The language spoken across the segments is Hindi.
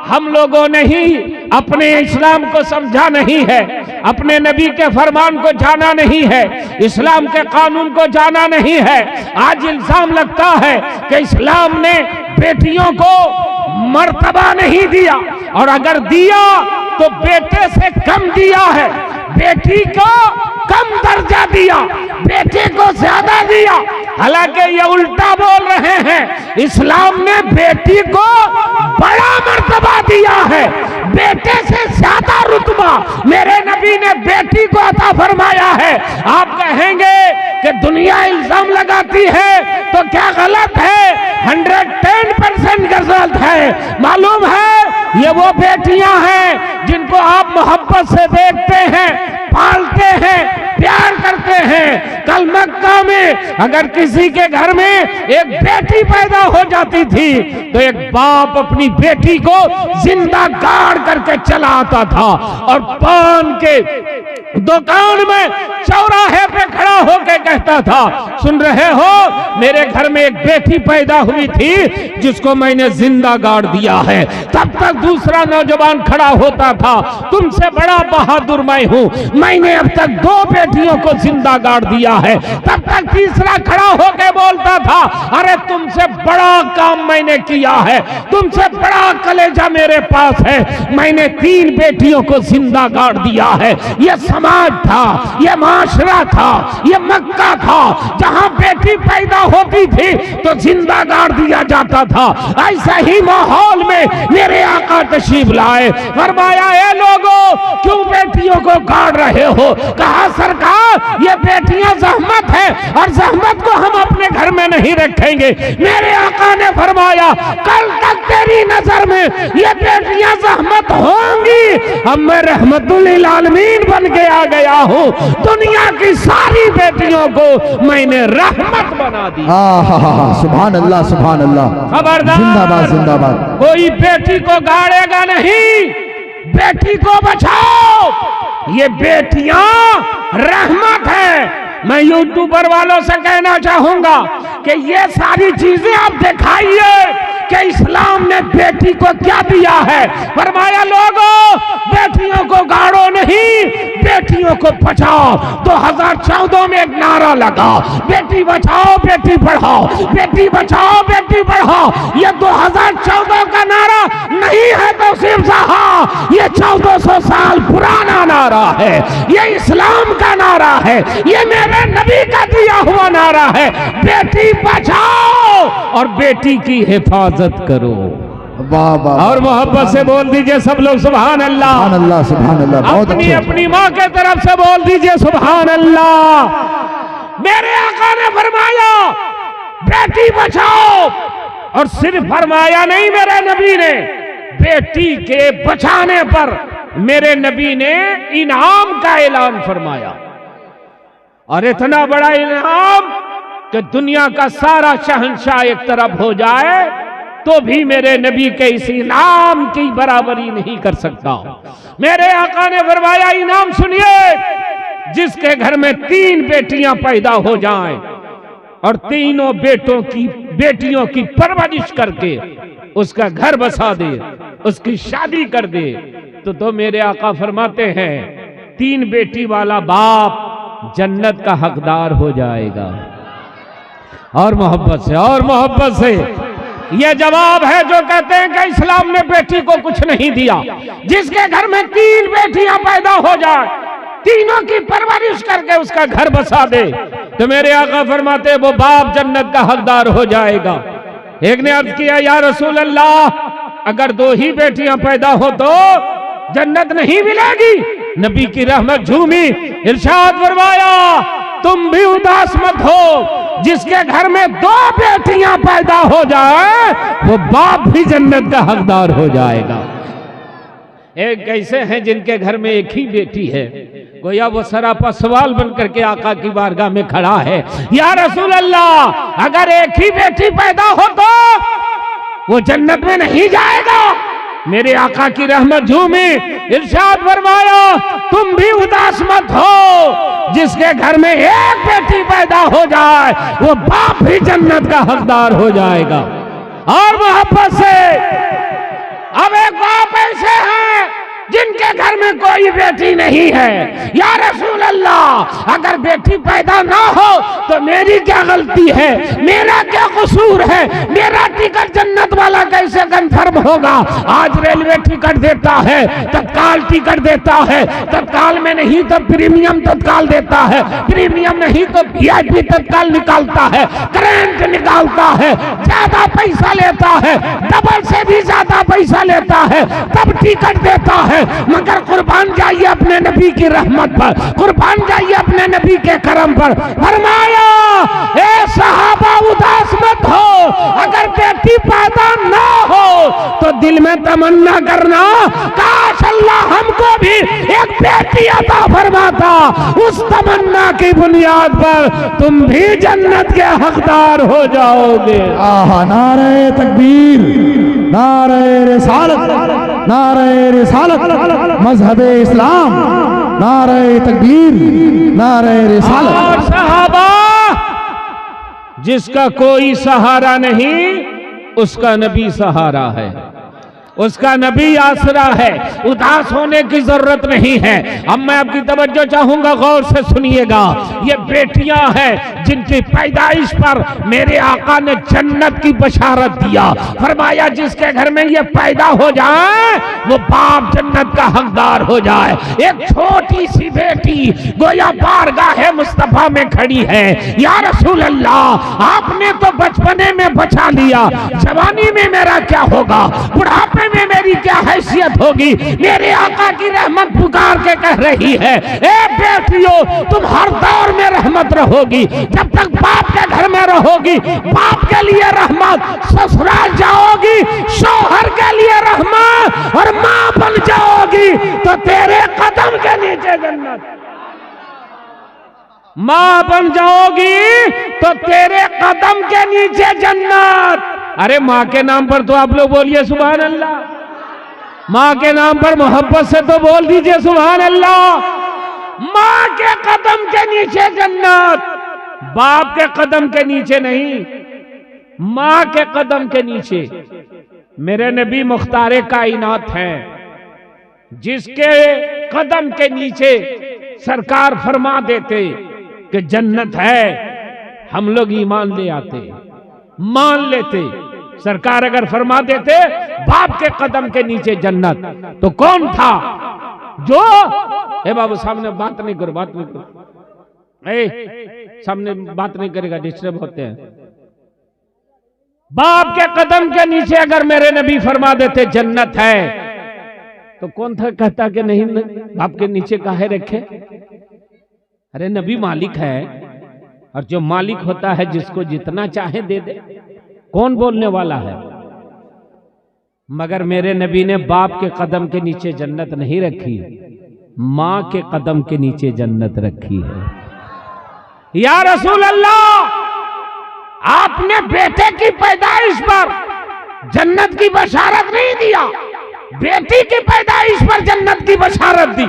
हम लोगों ने ही अपने इस्लाम को समझा नहीं है, अपने नबी के फरमान को जाना नहीं है, इस्लाम के कानून को जाना नहीं है। आज इल्जाम लगता है कि इस्लाम ने बेटियों को मर्तबा नहीं दिया, और अगर दिया तो बेटे से कम दिया है, बेटी को कम दर्जा दिया, बेटे को ज्यादा दिया। हालांकि ये उल्टा बोल रहे हैं, इस्लाम ने बेटी को बड़ा मर्तबा दिया है, बेटे से ज्यादा रुतबा मेरे नबी ने बेटी को अता फरमाया है। आप कहेंगे कि दुनिया इल्जाम लगाती है तो क्या गलत है? 110% गलत है। मालूम है ये वो बेटियां हैं जिनको आप मोहब्बत से देखते हैं, पालते हैं, प्यार करते हैं। कल मक्का में अगर किसी के घर में एक बेटी पैदा हो जाती थी तो एक बाप अपनी बेटी को जिंदा गाड़ करके चला आता था और पान के दुकान में चौराहे पे खड़ा होकर कहता था, सुन रहे हो, मेरे घर में एक बेटी पैदा हुई थी जिसको मैंने जिंदा गाड़ दिया है। तब तक दूसरा नौजवान खड़ा होता था, तुमसे बड़ा बहादुर मैं हूं, मैंने अब तक 2 बेटियों को जिंदा गाड़ दिया है। तब तक तीसरा खड़ा होकर बोलता था, अरे तुमसे बड़ा काम मैंने किया है, तुमसे बड़ा कलेजा मेरे पास है, मैंने 3 बेटियों को जिंदा गाड़ दिया है। यह समाज था, यह माशरा था, यह मक्का था जहां बेटी पैदा होती थी तो जिंदा गाड़ दिया जाता था। ऐसा ही माहौल में मेरे आका तशरीफ लाए, फरमाया, ए लोगों, क्यों बेटियों को गाड़ रहे हो? कहा, सरकार ये बेटियां जहमत है और जहमत को हम अपने घर में नहीं रखेंगे। मेरे आका ने फरमाया, कल तक तेरी नजर में ये बेटियां जहमत होंगी, अब मैं रहमतुल लिल आलमीन बन के आ गया हूँ, दुनिया की सारी बेटियों को मैंने रहमत बना दी। सुभान अल्लाह, सुभान अल्लाह। खबरदार, जिंदाबाद, जिंदाबाद। कोई बेटी को गाड़ेगा नहीं, बेटी को बचाओ। ये बेटियां रहमत है। मैं यूट्यूबर वालों से कहना चाहूंगा कि ये सारी चीजें आप दिखाइए कि इस्लाम ने बेटी को क्या दिया है। फरमाया, लोगों, बेटियों को गाड़ो नहीं, बेटियों को बचाओ। 2014 में एक नारा लगा, बेटी बचाओ बेटी पढ़ाओ, बेटी बचाओ बेटी पढ़ाओ। ये 2014 का नारा नहीं है तौसीफ साहब, ये 1400 साल पुराना नारा है, ये इस्लाम का नारा है, ये मेरे नबी का दिया हुआ नारा है। बेटी बचाओ और बेटी की हिफाजत करो। वाह वाह। और मोहब्बत से बोल दीजिए सब लोग, सुभान अल्लाह, सुभान अल्लाह, सुभान अल्लाह। बहुत अपनी अच्छे। अपनी माँ के तरफ से बोल दीजिए सुभान अल्लाह। मेरे आका ने फरमाया, बेटी बचाओ, और सिर्फ फरमाया नहीं, मेरे नबी ने बेटी के बचाने पर मेरे नबी ने इनाम का ऐलान फरमाया। और इतना बड़ा इनाम कि दुनिया का सारा शहंशाह एक तरफ हो जाए तो भी मेरे नबी के इस इनाम की बराबरी नहीं कर सकता। मेरे आका ने फरमाया, इनाम सुनिए, जिसके घर में 3 बेटियां पैदा हो जाएं और तीनों बेटियों की परवरिश करके उसका घर बसा दे, उसकी शादी कर दे, तो मेरे आका फरमाते हैं 3 बेटी वाला बाप जन्नत का हकदार हो जाएगा। और मोहब्बत से, और मोहब्बत से, यह जवाब है जो कहते हैं कि इस्लाम ने बेटी को कुछ नहीं दिया। जिसके घर में 3 बेटियां पैदा हो जाए, तीनों की परवरिश करके उसका घर बसा दे, तो मेरे आका फरमाते वो बाप जन्नत का हकदार हो जाएगा। एक ने अर्ज किया, या रसूल अल्लाह, अगर 2 ही बेटियां पैदा हो तो जन्नत नहीं मिलेगी? नबी की रहमत झूमी, इरशाद फरमाया, तुम भी उदास मत हो, जिसके घर में 2 बेटियां पैदा हो जाए वो बाप भी जन्नत का हकदार हो जाएगा। एक कैसे हैं जिनके घर में एक ही बेटी है, गोया वो सरापा सवाल बन करके आका की बारगाह में खड़ा है, या रसूल अल्लाह, अगर एक ही बेटी पैदा हो तो वो जन्नत में नहीं जाएगा? मेरे आका की रहमत झूमी, इरशाद फरमाया, तुम भी उदास मत हो, जिसके घर में एक बेटी पैदा हो जाए वो बाप भी जन्नत का हकदार हो जाएगा। और मोहब्बत से, अब एक बाप मेरी बेटी नहीं है। या रसूल अल्लाह, अगर बेटी पैदा ना हो तो मेरी क्या गलती है, मेरा क्या कसूर है, मेरा टिकट जन्नत वाला कैसे कंफर्म होगा? आज रेलवे टिकट देता है, तत्काल टिकट देता है, तत्काल में नहीं तो प्रीमियम तत्काल देता है, प्रीमियम नहीं तो वीआईपी तत्काल निकालता है, करंट निकालता है, ज्यादा पैसा लेता है, डबल से भी ज्यादा पैसा लेता है, तब टिकट देता है। मगर कुर्बान जाइए अपने नबी की रहमत पर, कुर्बान जाइए अपने नबी के करम पर। फरमाया, ए सहाबा उदास मत हो, अगर बेटी पैदा ना हो तो दिल में तमन्ना करना, काश अल्लाह हमको भी एक बेटी अता फरमाता। उस तमन्ना की बुनियाद पर तुम भी जन्नत के हकदार हो जाओगे। आहा, नारे तकबीर, नारे रिसालत, नारे रिसालत, मजहबे इस्लाम, नारे तकबीर, नारे रिसालत। और सहाबा, जिसका कोई सहारा नहीं उसका नबी सहारा है, उसका नबी आसरा है, उदास होने की जरूरत नहीं है। अब मैं आपकी तवज्जो चाहूंगा, गौर से सुनिएगा। ये बेटियां हैं जिनकी पैदाइश पर मेरे आका ने जन्नत की बशारत दिया। फरमाया, जिसके घर में ये पैदा हो जाए वो बाप जन्नत का हकदार हो जाए। एक छोटी सी बेटी गोया बारगाह मुस्तफा में खड़ी है। या रसूल अल्लाह, आपने तो बचपने में बचा लिया, जवानी में मेरा क्या होगा, बुढ़ापे में मेरी क्या हैसियत होगी? मेरे आका की रहमत पुकार के कह रही है, ए बेटियों, तुम हर दौर में रहमत रहोगी। जब तक बाप के घर में रहोगी, बाप के लिए रहमत, ससुराल जाओगी शौहर के लिए रहमत, और मां बन जाओगी तो तेरे कदम के नीचे जन्नत। मां बन जाओगी तो तेरे कदम के नीचे जन्नत। अरे माँ के नाम पर तो आप लोग बोलिए सुभान अल्लाह। माँ के नाम पर मोहब्बत से तो बोल दीजिए सुभान अल्लाह। माँ के कदम के नीचे जन्नत, बाप के कदम के नीचे नहीं, माँ के कदम के नीचे। मेरे नबी मुख्तारे कायनात हैं, जिसके कदम के नीचे सरकार फरमा देते कि जन्नत है, हम लोग ईमान ले आते, मान लेते। सरकार अगर फरमा देते बाप के कदम के नीचे जन्नत, तो कौन था जो, ए बाबू सामने बात नहीं करो, बात नहीं करो, ए सामने बात नहीं करेगा, डिस्टर्ब होते हैं। बाप के कदम के नीचे अगर मेरे नबी फरमा देते जन्नत है, तो कौन था कहता कि नहीं बाप के नीचे काहे रखे? अरे नबी मालिक है, और जो मालिक होता है जिसको जितना चाहे दे दे, कौन बोलने वाला है? मगर मेरे नबी ने बाप के कदम के नीचे जन्नत नहीं रखी, मां के कदम के नीचे जन्नत रखी है। या रसूल अल्लाह, आपने बेटे की पैदाइश पर जन्नत की बशारत नहीं दिया, बेटी की पैदाइश पर जन्नत की बशारत दी।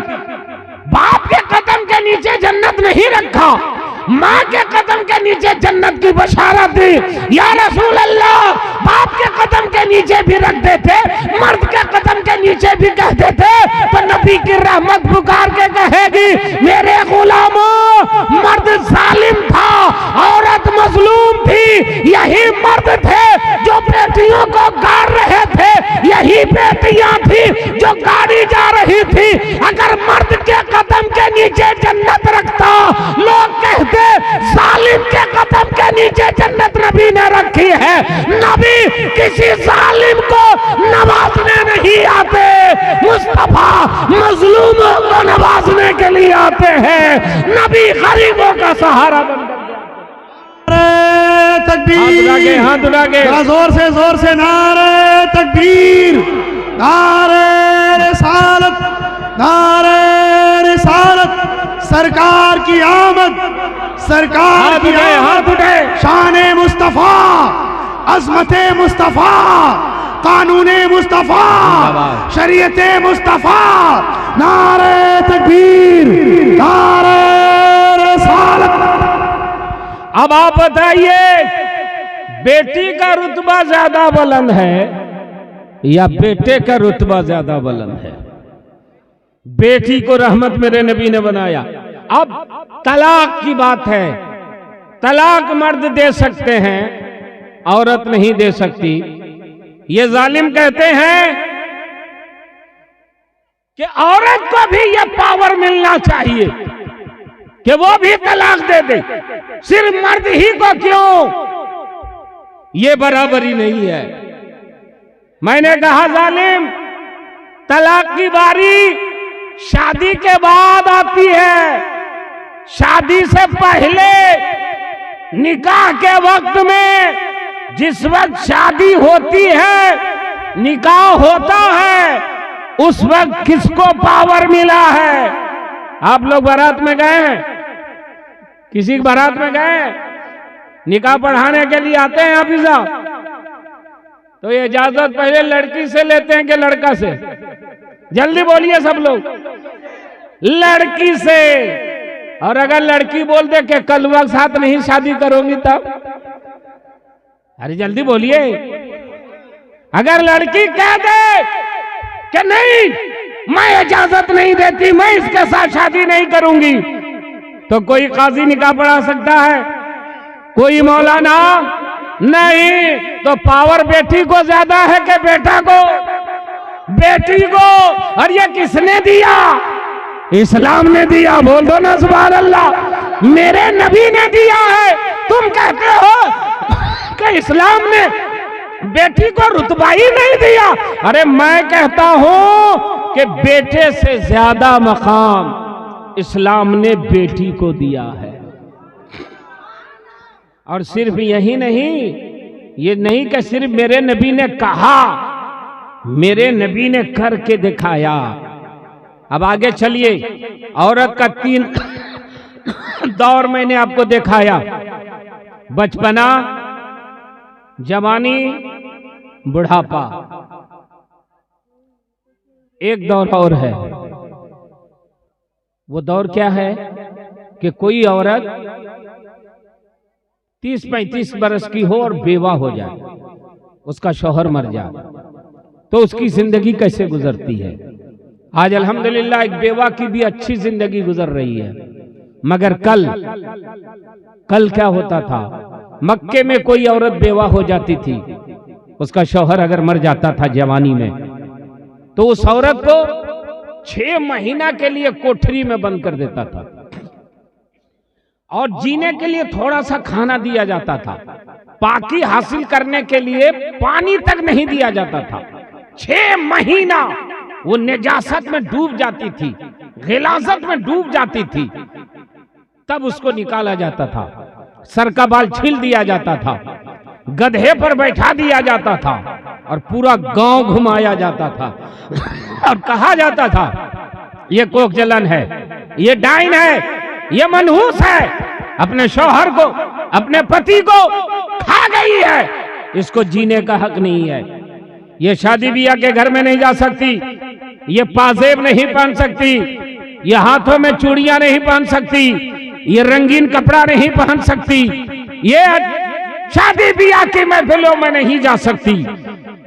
बाप के कदम के नीचे जन्नत नहीं रखा, माँ के कदम के नीचे जन्नत की बशारत दी। या रसूल अल्लाह, बाप के कदम के नीचे भी रख देते, मर्द के कदम के नीचे भी कह देते, तो नबी की रहमत पुकार के कहेगी, मेरे गुलामों, मर्द जालिम था, औरत मजलूम थी, यही मर्द थे जो बेटियों को गाड़ रहे थे, यही बेटियां थी जो गाड़ी जा रही थी। अगर मर्द के कदम के नीचे जन्नत रखता, लोग कहते जालिम के कदम के नीचे जन्नत नबी ने रखी है। नबी किसी जालिम को नवाजने नहीं आते, मुस्तफा मजलूमों को नवाजने के लिए आते हैं। नबी गरीबों का सहारा बनकर तकबीर, हाथ उठाके जोर से नारे तकबीर, नारे रिसालत, नारे रिसालत, सरकार की आमद, सरकार की हाथ उठाए, शाने मुस्तफा, अजमते मुस्तफा, कानूने मुस्तफा, शरीयते मुस्तफा, नारे तकबीर, नारे रिसालत। अब आप बताइए, बेटी का रुतबा ज्यादा बुलंद है या बेटे का रुतबा ज्यादा बुलंद है? बेटी को रहमत मेरे नबी ने बनाया। अब तलाक की बात है, तलाक मर्द दे सकते हैं, औरत नहीं दे सकती। ये जालिम कहते हैं कि औरत को भी ये पावर मिलना चाहिए कि वो भी तलाक दे दे, सिर्फ मर्द ही को क्यों? ये बराबरी नहीं है। मैंने कहा जालिम, तलाक की बारी शादी के बाद आती है, शादी से पहले निकाह के वक्त में, जिस वक्त शादी होती है, निकाह होता है, उस वक्त किसको पावर मिला है? आप लोग बारात में गए हैं? किसी की बारात में गए? निकाह पढ़ाने के लिए आते हैं हाफिज साहब, तो ये इजाजत पहले लड़की से लेते हैं कि लड़का से? जल्दी बोलिए सब लोग। लड़की से। और अगर लड़की बोल दे कि कल वक्त साथ नहीं शादी करूंगी तब? अरे जल्दी बोलिए। अगर लड़की कह दे कि नहीं मैं इजाजत नहीं देती, मैं इसके साथ शादी नहीं करूंगी, तो कोई काजी निकाह पढ़ा सकता है? कोई मौलाना नहीं। तो पावर बेटी को ज्यादा है कि बेटा को? बेटी को। और ये किसने दिया? इस्लाम ने दिया। बोल दो ना सुभान अल्लाह। मेरे नबी ने दिया है। तुम कहते हो कि इस्लाम ने बेटी को रुतबा ही नहीं दिया। अरे मैं कहता हूं कि बेटे से ज्यादा मकाम इस्लाम ने बेटी को दिया है। और सिर्फ यही नहीं, ये नहीं कि सिर्फ मेरे नबी ने कहा, मेरे नबी ने करके दिखाया। अब आगे चलिए। औरत का 3 दौर मैंने आपको दिखाया, बचपना, जवानी, बुढ़ापा। एक दौर और है। वो दौर क्या है कि कोई औरत 30-35 बरस की हो और बेवा हो जाए, उसका शौहर मर जाए, तो उसकी जिंदगी कैसे गुजरती है? आज अल्हम्दुलिल्लाह एक बेवा की भी अच्छी जिंदगी गुजर रही है। मगर कल क्या होता था? मक्के में कोई औरत बेवा हो जाती थी, उसका शौहर अगर मर जाता था जवानी में, तो उस औरत को 6 महीना के लिए कोठरी में बंद कर देता था और जीने के लिए थोड़ा सा खाना दिया जाता था। पाकी हासिल करने के लिए पानी तक नहीं दिया जाता था। 6 महीना वो निजासत में डूब जाती थी, गिलाजत में डूब जाती थी, तब उसको निकाला जाता था। सर का बाल छील दिया जाता था, गधे पर बैठा दिया जाता था और पूरा गांव घुमाया जाता था और कहा जाता था ये कोख जलन है, ये डाइन है, ये मनहूस है, अपने शौहर को, अपने पति को खा गई है, इसको जीने का हक नहीं है। ये शादी ब्याह के घर में नहीं जा सकती, ये पाजेब नहीं पहन सकती, ये हाथों में चूड़ियां नहीं पहन सकती, ये रंगीन कपड़ा नहीं पहन सकती, ये शादी ब्याह की महफिलों में नहीं जा सकती।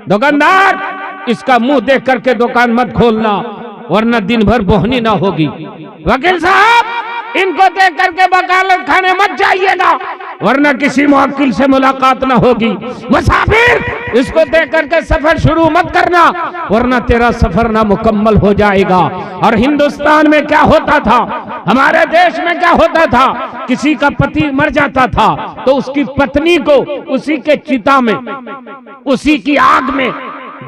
दुकानदार, इसका मुंह देख करके दुकान मत खोलना, वरना दिन भर बोहनी ना होगी। वकील साहब, इनको देख करके वकालत खाने मत जाइएगा, वरना किसी मुवक्किल से मुलाकात ना होगी। मुसाफिर, इसको देख करके सफर शुरू मत करना, वरना तेरा सफर ना मुकम्मल हो जाएगा। और हिंदुस्तान में क्या होता था, हमारे देश में क्या होता था, किसी का पति मर जाता था तो उसकी पत्नी को उसी के चिता में, उसी की आग में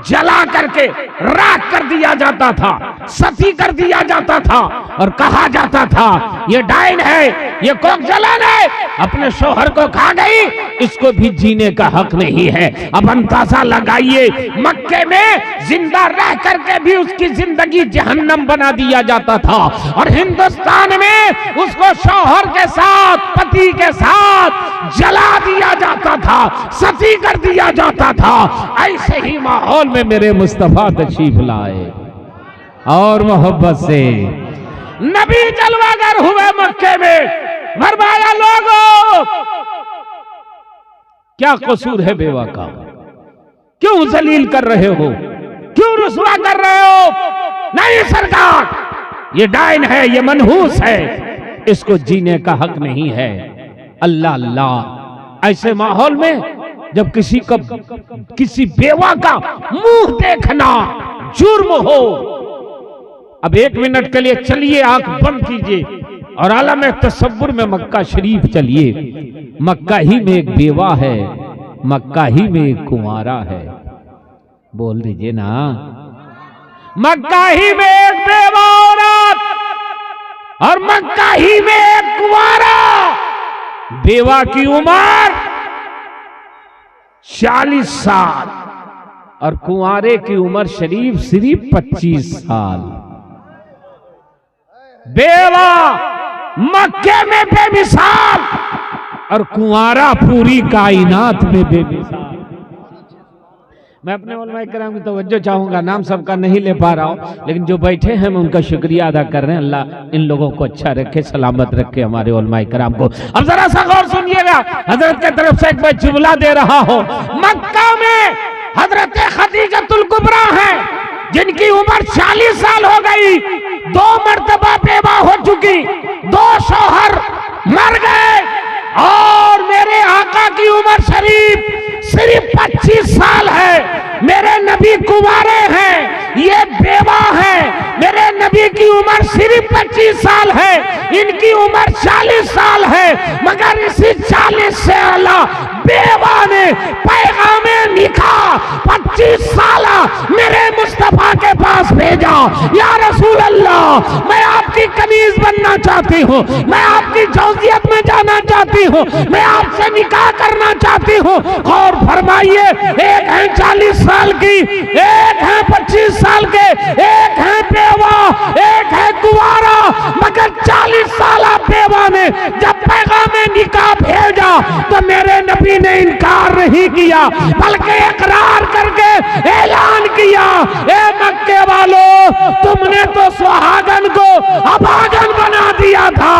जला करके राख कर दिया जाता था, सती कर दिया जाता था और कहा जाता था ये डाइन है, ये कोख जलन है, अपने शौहर को खा गई, इसको भी जीने का हक नहीं है। अब अंदाजा लगाइए, मक्के में जिंदा रह करके भी उसकी जिंदगी जहन्नम बना दिया जाता था और हिंदुस्तान में उसको शौहर के साथ, पति के साथ जला दिया जाता था, सती कर दिया जाता था। ऐसे ही माहौल में मेरे मुस्तफा तशरीफ लाए और मोहब्बत से नबी जलवागर हुए मक्के में। फरमाया, लोगों, क्या कसूर है बेवा का? क्यों जलील कर रहे हो, क्यों रुसवा कर रहे हो? नहीं सरकार, ये डायन है, ये मनहूस है, इसको जीने का हक नहीं है। अल्लाह अल्लाह। ऐसे माहौल में जब किसी बेवा का मुंह देखना जुर्म हो, अब 1 मिनट के लिए चलिए, आंख बंद कीजिए और आलम तसव्वुर में मक्का शरीफ चलिए। मक्का ही में एक बेवा है, मक्का ही में एक कुंवारा है। बोल दीजिए ना, मक्का ही में एक बेवा औरत और मक्का ही में एक कुंवारा। बेवा की उम्र 40 साल और कुंवारे की उम्र शरीफ सिर्फ 25 साल। बेवा मक्के में बेमिसाल और कुंवारा पूरी कायनात में बेमिसाल। मैं अपने उलमाए किराम की तवज्जो चाहूंगा, नाम सबका नहीं ले पा रहा हूं, लेकिन जो बैठे हैं मैं उनका शुक्रिया अदा कर रहे हैं। अल्लाह इन लोगों को अच्छा रखे, सलामत रखे, हमारे उलमाए किराम को। अब जरा सा गौर सुनिएगा, हजरत की तरफ से एक मैं जुमला दे रहा हूं। मक्का में हजरत खदीजतुल कुबरा है, जिनकी उम्र 40 साल हो गई, 2 मर्तबा बेवा हो चुकी, 2 शौहर मर गए और मेरे आका की उम्र शरीफ सिर्फ 25 साल है। मेरे नबी कुंवारे हैं, ये बेवा है। मेरे नबी की उम्र सिर्फ 25 साल है, इनकी उम्र 40 साल है, मगर इसी 40 से आला बेवा ने पैगामे निकाह 25 साल मेरे मुस्तफा के पास भेजा। या रसूल अल्लाह, मैं आपकी कनीज बनना चाहती हूँ, मैं आपकी जौजियत में जाना चाहती हूँ, मैं आपसे निकाह करना चाहती हूँ। और फरमाइए, एक है 40 साल की, एक है 25 साल के, एक है बेवा, एक है कुंवारा, मगर 40 साल बेवा ने जब पैगामे निकाह भेजा तो मेरे नबी ने इनकार नहीं किया, बल्कि इकरार करके ऐलान किया, ए मक्के वालों, तुमने तो सुहागन को अभागन बना दिया था,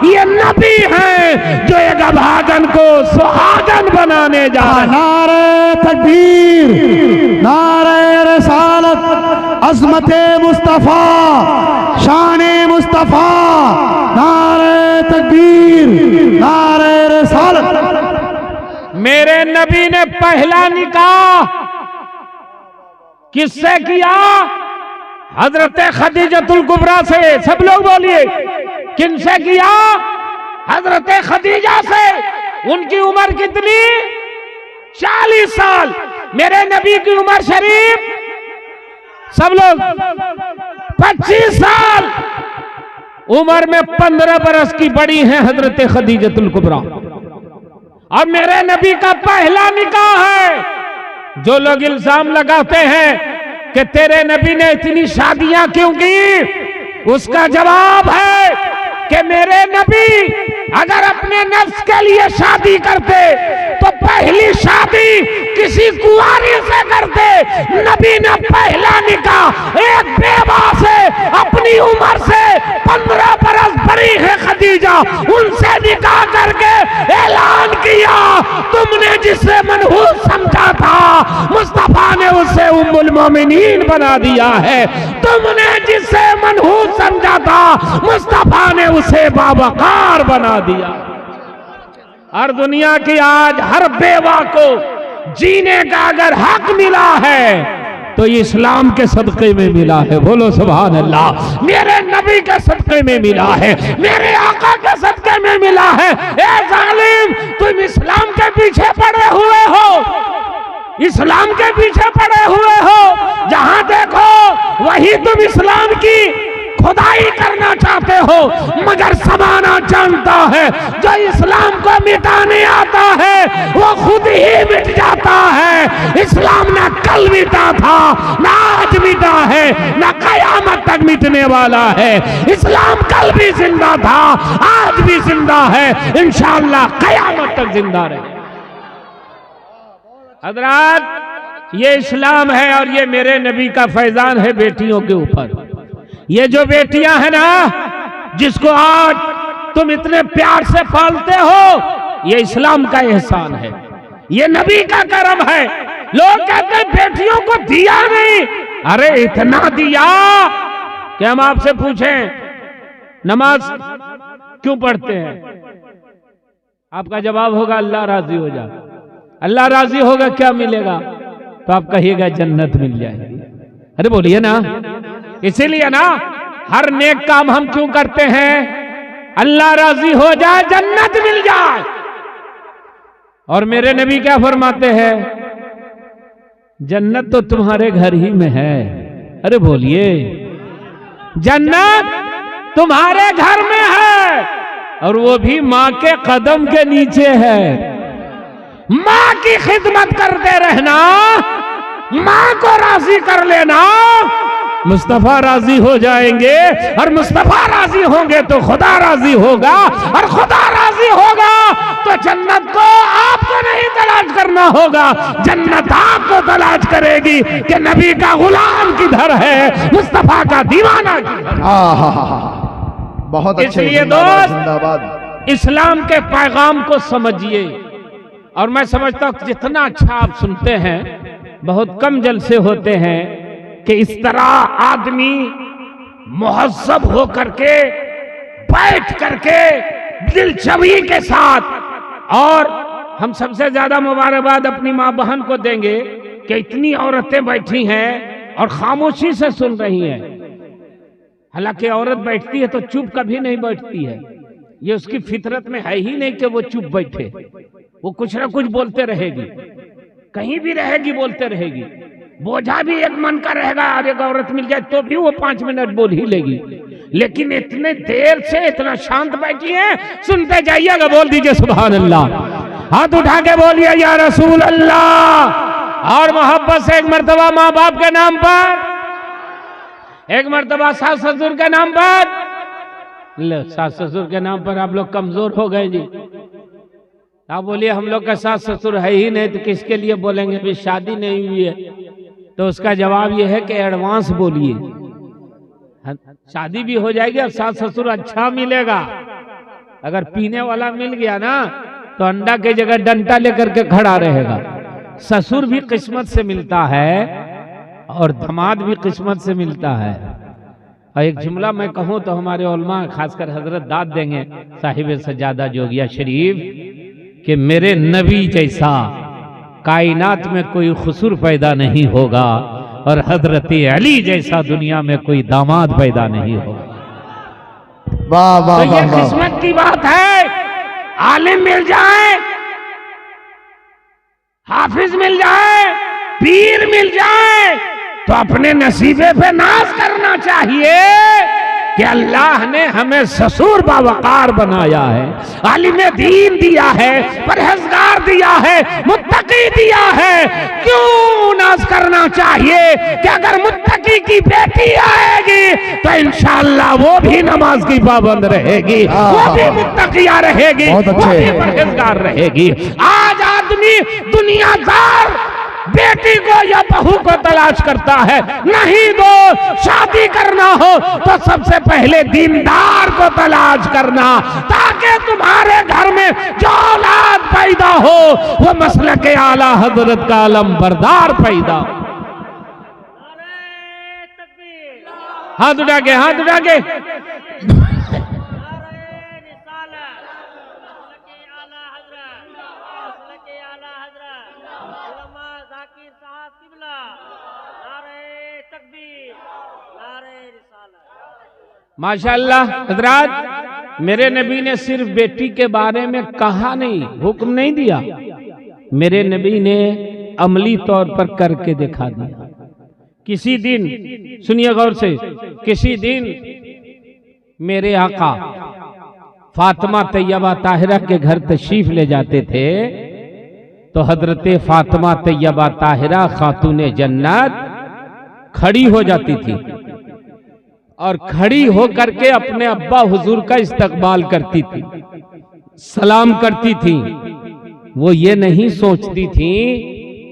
ये नबी हैं जो एक अभागन को सुहागन बनाने जा रहे हैं। नारे तकबीर, नारे रसालत, अज़मते मुस्तफा, शाने मुस्तफा, नारे तकबीर, नारे रसालत। मेरे नबी ने पहला निकाह किससे किया? हजरत खदीजतुल कुबरा से। सब लोग बोलिए, किनसे किया? हजरत खदीजा से। उनकी उम्र कितनी? 40 साल। मेरे नबी की उम्र शरीफ, सब लोग 25 साल। उम्र में 15 बरस की बड़ी हैं हजरत खदीजतुल कुबरा। और मेरे नबी का पहला निकाह है। जो लोग इल्जाम लगाते हैं कि तेरे नबी ने इतनी शादियां क्यों की, उसका जवाब है कि मेरे नबी अगर अपने नफ्स के लिए शादी करते तो पहली शादी किसी कुंवारी से करते। नबी ने पहला निकाह एक बेवा से, अपनी उम्र से 15 बरस बड़ी है खदीजा, उनसे निकाह करके ऐलान किया, तुमने जिसे मनहूस समझा था मुस्तफा ने उसे उम्मुल मोमिनीन बना दिया है। तुमने जिसे मनहूस समझा था मुस्तफा ने उसे बावकार बना दिया। और दुनिया की आज हर बेवा को जीने का अगर हक मिला है तो इस्लाम के सदक़े में मिला है। बोलो सुभान अल्लाह। मेरे नबी के सदक़े में मिला है, मेरे आका के सदक़े में मिला है। ए जालिम, तुम इस्लाम के पीछे पड़े हुए हो, इस्लाम के पीछे पड़े हुए हो। जहां देखो वही तुम इस्लाम की खुदाई करना चाहते हो, मगर समाना जानता है जो इस्लाम को मिटाने आता है वो खुद ही मिट जाता है। इस्लाम ना कल मिटा था, ना आज मिटा है, ना कयामत तक मिटने वाला है। इस्लाम कल भी जिंदा था, आज भी जिंदा है, इंशाअल्लाह कयामत तक जिंदा रहे। हज़रात, ये इस्लाम है और ये मेरे नबी का फैजान है बेटियों के ऊपर। ये जो बेटियां हैं ना, जिसको आज तुम इतने प्यार से पालते हो, ये इस्लाम का एहसान है, ये नबी का करम है। लोग कहते हैं बेटियों को दिया नहीं, अरे इतना दिया कि हम आपसे पूछें नमाज क्यों पढ़ते हैं? आपका जवाब होगा अल्लाह राजी हो जा। अल्लाह राजी होगा क्या मिलेगा? तो आप कहिएगा जन्नत मिल जाएगी। अरे बोलिए ना, इसीलिए ना हर नेक काम हम क्यों करते हैं? अल्लाह राजी हो जाए, जन्नत मिल जाए। और मेरे नबी क्या फरमाते हैं? जन्नत तो तुम्हारे घर ही में है। अरे बोलिए, जन्नत तुम्हारे घर में है, और वो भी माँ के कदम के नीचे है। माँ की खिदमत करते रहना, माँ को राजी कर लेना, मुस्तफा राजी हो जाएंगे, और मुस्तफा राजी होंगे तो खुदा राजी होगा, और खुदा राजी होगा तो जन्नत को आपको नहीं तलाश करना होगा, जन्नत आपको तलाश करेगी कि नबी का गुलाम किधर है, मुस्तफा का दीवाना किधर है। बहुत अच्छे। इसलिए दोस्त, इस्लाम के पैगाम को समझिए। और मैं समझता हूं जितना अच्छा आप सुनते हैं, बहुत कम जलसे होते हैं कि इस तरह आदमी मुहज्जब होकर के बैठ करके दिलचस्पी के साथ, और हम सबसे ज्यादा मुबारकबाद अपनी माँ बहन को देंगे कि इतनी औरतें बैठी हैं और खामोशी से सुन रही हैं। हालांकि औरत बैठती है तो चुप कभी नहीं बैठती है, ये उसकी फितरत में है ही नहीं कि वो चुप बैठे। वो कुछ ना कुछ बोलते रहेगी, कहीं भी रहेगी बोलते रहेगी। बोझा भी एक मन का रहेगा, और एक औरत मिल जाए तो भी वो 5 मिनट बोल ही लेगी। लेकिन इतने देर से इतना शांत बैठी है, सुनते जाइएगा। बोल दीजिए सुभान अल्लाह, हाथ उठा के बोलिए या रसूल अल्लाह। और मोहब्बत से एक मर्तबा माँ बाप के नाम पर, एक मर्तबा सास ससुर के नाम पर। लो, सास ससुर के नाम पर आप लोग कमजोर हो गए जी। आप बोलिए हम लोग का सास ससुर है ही नहीं तो किसके लिए बोलेंगे? अभी शादी नहीं हुई है। तो उसका जवाब यह है कि एडवांस बोलिए, शादी भी हो जाएगी और सास ससुर अच्छा मिलेगा। अगर पीने वाला मिल गया ना तो अंडा की जगह डंडा लेकर के खड़ा रहेगा। ससुर भी किस्मत से मिलता है और दामाद भी किस्मत से मिलता है। और एक जुमला मैं कहूं तो हमारे उलमा खासकर हजरत दाद देंगे, साहिब सजादा जोगिया शरीफ, कि मेरे नबी जैसा कायनात में कोई खुसूर पैदा नहीं होगा, और हजरत अली जैसा दुनिया में कोई दामाद पैदा नहीं होगा। वाह वाह तो ये किस्मत की बात है। आलिम मिल जाए, हाफिज मिल जाए, पीर मिल जाए, तो अपने नसीबे पे नाज करना चाहिए कि अल्लाह ने हमें ससुर बावकार बनाया है, आलिम दीन दिया है, परहेजगार दिया है, मुत्तकी दिया है। क्यों नाज करना चाहिए कि अगर मुत्तकी की बेटी आएगी तो इंशाअल्लाह वो भी नमाज की पाबंद रहेगी, वो भी मुत्तकिया रहेगी, वो भी परहेजगार रहेगी। आज आदमी दुनियादार बेटी को या बहू को तलाश करता है। नहीं दो, शादी करना हो तो सबसे पहले दीनदार को तलाश करना, ताकि तुम्हारे घर में जो औलाद पैदा हो वो मसलक आला हजरत का अलम बरदार पैदा हो। हाथ उठा के, हाथ उठा के। माशाअल्लाह हजरात, मेरे नबी ने सिर्फ बेटी के बारे में कहा नहीं, हुक्म नहीं दिया, मेरे नबी ने अमली तौर पर करके दिखा दिया। किसी दिन, सुनिए गौर से, किसी दिन मेरे आका फातिमा तैयबा ताहिरा के घर तशरीफ ले जाते थे, तो हजरत फातिमा तैयबा ताहिरा खातूने जन्नत खड़ी हो जाती थी और खड़ी होकर के अपने अब्बा हुजूर का इस्तकबाल करती थी, सलाम करती थी। वो ये नहीं सोचती थी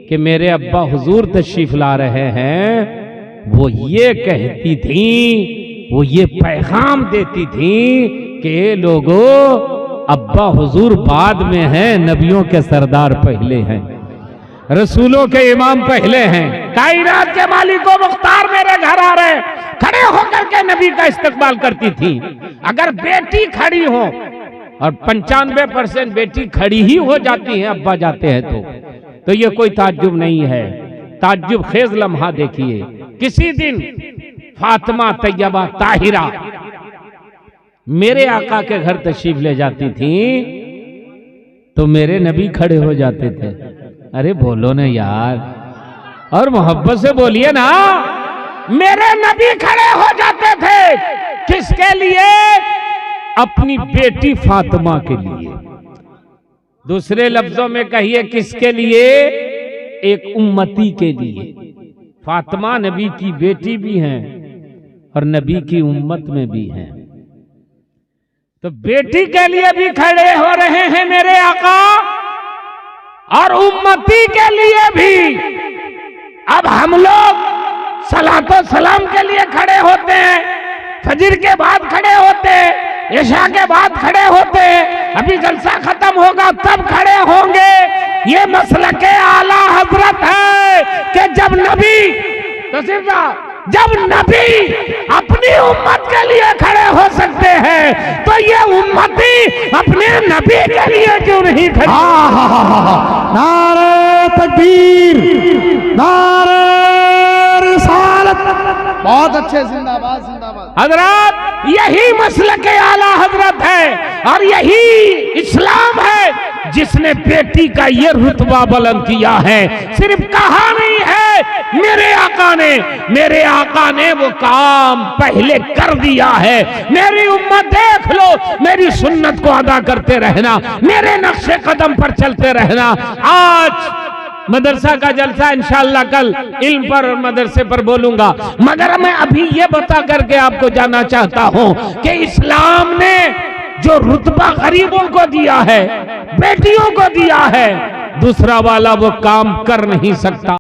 कि मेरे अब्बा हुजूर तशरीफ ला रहे हैं, वो ये कहती थी, वो ये पैगाम देती थी कि लोगों, अब्बा हुजूर बाद में हैं, नबियों के सरदार पहले हैं, रसूलों के इमाम पहले हैं, कायनात के मालिक व मुख्तार मेरे घर आ रहे। खड़े होकर के नबी का इस्तकबाल करती थी। अगर बेटी खड़ी हो, और 95% बेटी खड़ी ही हो जाती है अब्बा जाते हैं तो ये कोई ताज्जुब नहीं है। ताज्जुब खेज लम्हा देखिए, किसी दिन फातिमा तैयबा ताहिरा मेरे आका के घर तशरीफ ले जाती थी तो मेरे नबी खड़े हो जाते थे। अरे बोलो ना यार, और मोहब्बत से बोलिए ना। मेरे नबी खड़े हो जाते थे, किसके लिए? अपनी बेटी फातिमा के लिए। दूसरे लफ्जों में कहिए किसके लिए? एक उम्मती के लिए। फातिमा नबी की बेटी भी हैं और नबी की उम्मत में भी हैं, तो बेटी के लिए भी खड़े हो रहे हैं मेरे आका, और उम्मती के लिए भी। अब हम लोग सलातो सलाम के लिए खड़े होते हैं, फजर के बाद खड़े होते हैं, इशा के बाद खड़े होते हैं, अभी जलसा खत्म होगा तब खड़े होंगे। ये मसलके आला हजरत है कि जब नबी अपनी उम्मत के लिए खड़े हो सकते हैं तो ये उम्मती अपने नबी के लिए क्यों नहीं खड़े? नारे तकबीर, नारे रिसालत। बहुत अच्छे, जिंदाबाद जिंदाबाद। हजरत, यही मसलके आला हजरत है और यही इस्लाम है जिसने बेटी का ये रुतबा बुलंद किया है। सिर्फ कहा नहीं है, मेरे आका ने वो काम पहले कर दिया है। मेरी उम्मत देख लो, मेरी सुन्नत को अदा करते रहना, मेरे नक्शे कदम पर चलते रहना। आज मदरसा का जलसा, इंशाअल्लाह कल इल्म पर और मदरसे पर बोलूंगा, मगर मैं अभी ये बता करके आपको जानना चाहता हूं कि इस्लाम ने जो रुतबा गरीबों को दिया है, बेटियों को दिया है, दूसरा वाला वो काम कर नहीं सकता।